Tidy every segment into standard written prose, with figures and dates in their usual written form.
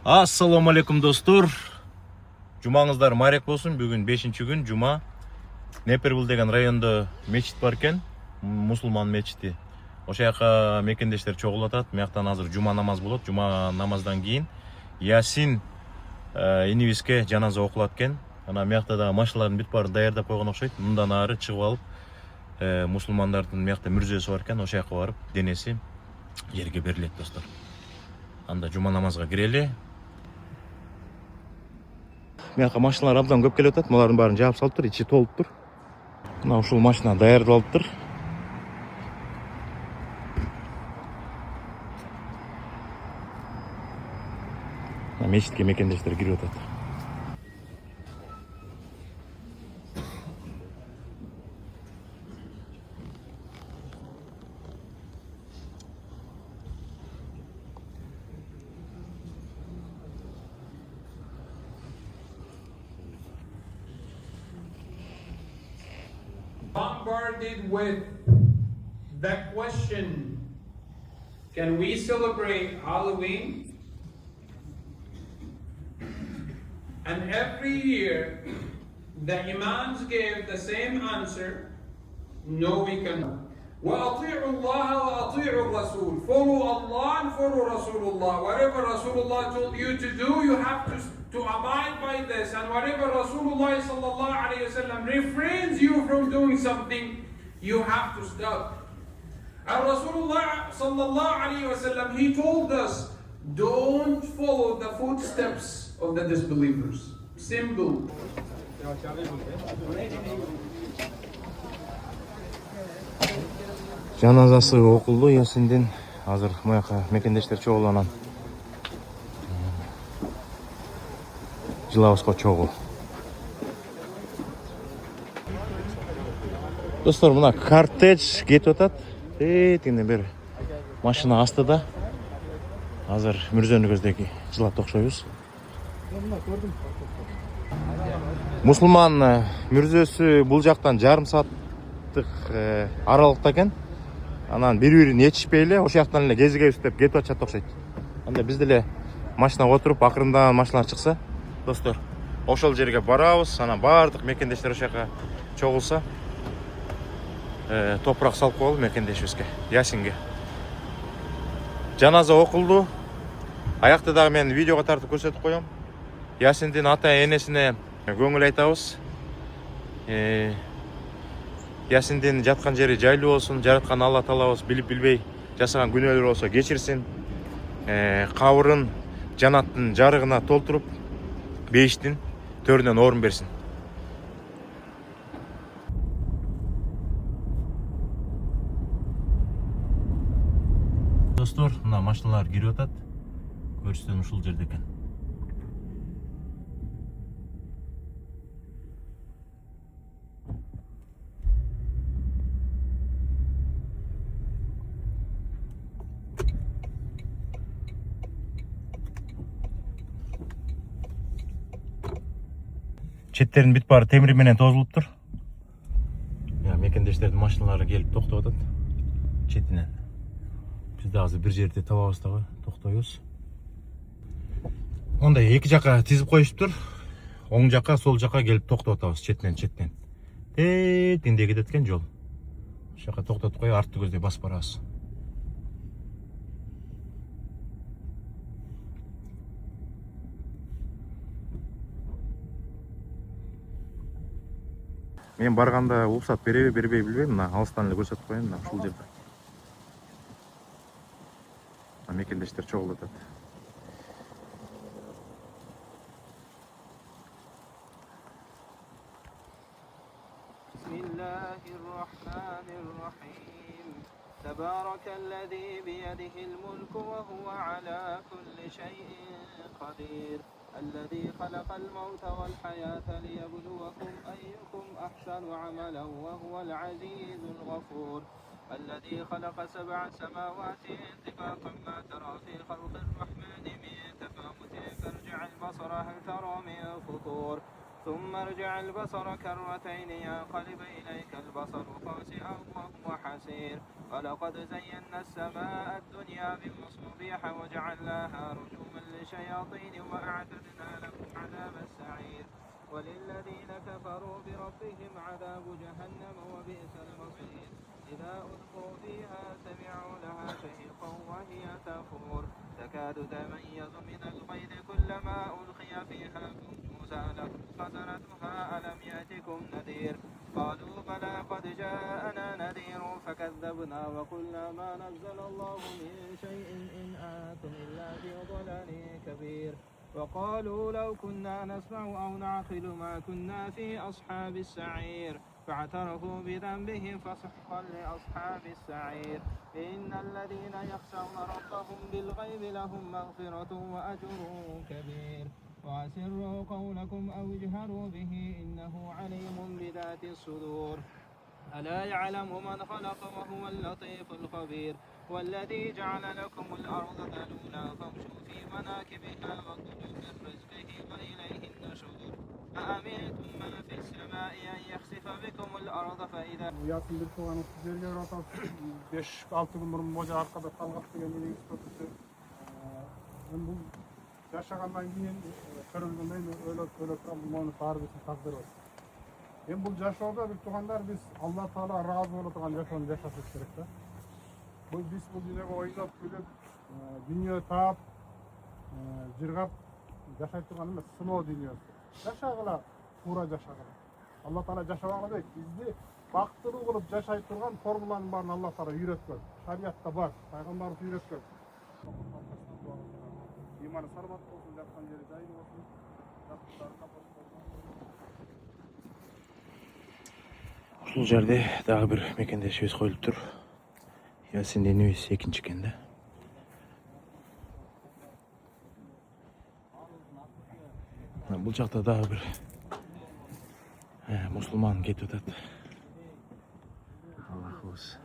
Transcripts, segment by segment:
Assalamu alaikum dostlar. Жумаңыздар марек болсын. Бүгін 5-ші күн, жума. Непербул деген районда мечит бар екен, мусулман мечити. Ошол жака мекендештер чогулатат. Мыяктан азыр жума намаз болот. Жума намаздан кийин Ясин инибиске жаназа окулат экен. Ана мыякта да машиналардын бүт баарын даярдап койгон окшойт. Мындан ары чыгып алып, мусулмандардын мыякта мүрзөсү бар экен. Ошол жака барып денеси жерге берилет достор. Анда жума намазга кирели. Мыяка машиналар абдан көп келип атат. Булардын баарын жаап салыптыр, ичи толуптур. Мына ушул машина даярдалыптыр. Мечитке мекендештер кирип атат. Bombarded with the question, can we celebrate Halloween? And every year, the Imams gave the same answer, no we cannot. وَأَطِيعُوا اللَّهَ وَأَطِيعُوا الرَّسُولَ. Follow Allah and follow Rasulullah. Whatever Rasulullah told you to do, you have to abide by this. And whatever Rasulullah sallallahu alayhi wasallam refrains you from doing something, you have to stop. And Rasulullah sallallahu alayhi wasallam, he told us, don't follow the footsteps of the disbelievers. Simple. Жаназасы окулду Ясиндин. Азыр мыяка мекендештер чогуланан. Жылабызга чогуу. Достор, мына кортеж кетип атат. Тиңден бери машина астыда. Азыр мүрзөнү көздөй жылап окшойбуз. Мусулман мүрзөсү бул жактан жарым сааттык аралыкта экен. Анан бири-бирин ечишпей эле ошол жактан эле кезигебиз деп кетип атышат окшойт. Анда биз деле машинага отуруп акырындан машиналар чыкса, достор, ошол жерге барабыз. Анан баардык мекендештер ошол жака чогулса, топурак салып коелу мекендешибизге, Ясинге. Жаназа окулду. Аякта дагы мен видеого тартып көрсөтүп коем. Ясиндин ата-энесине көңүл айтабыз. Ясиндин жаткан жери жайлуу болсун, жараткан Алла Таалабыз билип билбей жасаган күнөөлөр болсо кечирсин. Кабырын жанаттын жарыгына толтуруп, бейиштин төрүнөн орун берсин. Достор, мына машиналар кирип атат. Көрсөтөн ушул жерде экен. Четтерин бүт баары темир менен тозулуптур. Мекендештердин машиналары келип токтоп атат четинен. Биз да азыр бир жерде табабыз дагы токтойбуз. Ондай эки жака тизип коюштур. Оң жака, сол жака келип токтоп атабыз четтен. Тиңде кетет экен жол. Ошол жака токтотуп коюп, артты көздөй басып барабыз. Мен барганда уруксат береби, бербей билбейм. Мына алыстан эле көрсөтүп коеюн, мына ушул жерде. Мекендештер чогулуп атат. تبارك الذي بيده الملك وهو على كل شيء قدير الذي خلق الموت والحياة ليبلوكم أيكم أحسن عملا وهو العزيز الغفور الذي خلق 7 سماوات طباقا ما ترى في خلق الرحمن من تفاوت فارجع البصر هل ترى من فطور ثم ارجع البصر كرتين ينقلب إليك البصر خاسئا وهو حسير ولقد زينا السماء الدنيا بمصابيح وجعلناها رجوما للشياطين وأعتدنا لهم عذاب السعير وللذين كفروا بربهم عذاب جهنم وبئس المصير إذا ألقوا فيها سمعوا لها شهيقا وهي تفور تكاد تميز من الغيظ كلما ألقي فيها فوج سألهم خزنتها ألم يأتكم نذير قالوا بلى قد جاءنا نذير فكذبنا وقلنا ما نزل الله من شيء إن أنتم إلا في ضلال كبير وقالوا لو كنا نسمع أو نعقل ما كنا في أصحاب السعير فاعترفوا بذنبهم فسحقا لأصحاب السعير إن الذين يخشون ربهم بالغيب لهم مغفرة وأجر كبير وأسروا قولكم أو اجهروا به إنه عليم بذات الصدور ألا يعلم من خلق وهو اللطيف الخبير والذي جعل لكم الأرض ذلولا فامشوا في مناكبها وكلوا من رزقه وإليه النشور أأمنتم من في السماء أن يخسف بكم الأرض فإذا Yasin bir tuğanı sizlerge ratat 5-6 gün burun moja arkada kalgap degen mening ispatысы. Ben bu yaşagandan keyin körülgünden öyle bunu tarbiyesi takdir var. Ben bu yaşaoda bir tuğanlar biz Allah Taala razı boladigan yaşoonu yaşasak керек da. Biz bu dünyaga oylap kelip dünya taap жыргап жашай турган эмес, сыноо дүйнөсү. Жашагыла, туура жашагыла. Allah Taala жашабагыла дейт. Бизди бактылуу кылып жашай турган формуланын баарын Allah Taala үйрөткөн. Шариятта бар, пайгамбарыбыз үйрөткөн. İmanı sarbat olsun, жаткан жери жайлуу болсун. Жактыктары капат болсун. Ушул жерде дагы бир мекендешибиз коюлуп тур. Ясин денибиз экинчи экен да. Бул жакта дагы бир мусулман кетип атат. Аллахыбыз.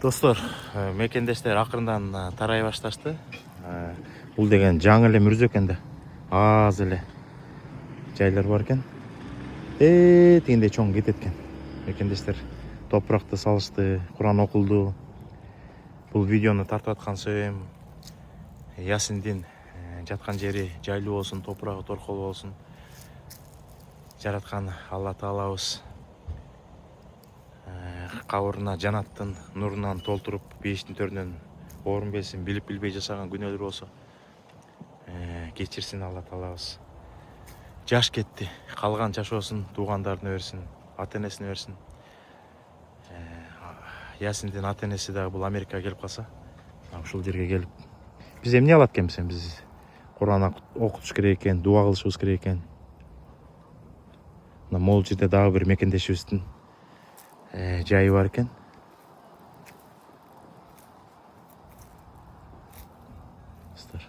Достор, мекендештер акырындан тарай башташты. Бул деген жаңы эле мүрзө экен да. Аз эле жайлар бар экен. Тигиндей чоң кетет экен. Мекендештер топуракты салышты, Куран окулду. Бул видеону тартып атканчым Ясиндин жаткан жери жайлуу болсун, топурагы торкол болсун. Жараткан Алла Таалабыз кабырына жанаттын нурунан толтуруп, бейиштин төрүнөн орун берсин, билип билбей жасаган күнөөлөр болсо кечирсин Алла Таалабыз. Жаш кетти, калган жашоосун туугандарына берсин, ата энесине берсин. Ясиндин ата энеси дагы бул Америкага келип калса, ушул жерге келип, биз эмне алат экенбиз? Биз Куран окутуш керек экен, дуа кылышыбыз керек экен. Могул жерде дагы бир мекендешибиздин жайы бар экен. Достор.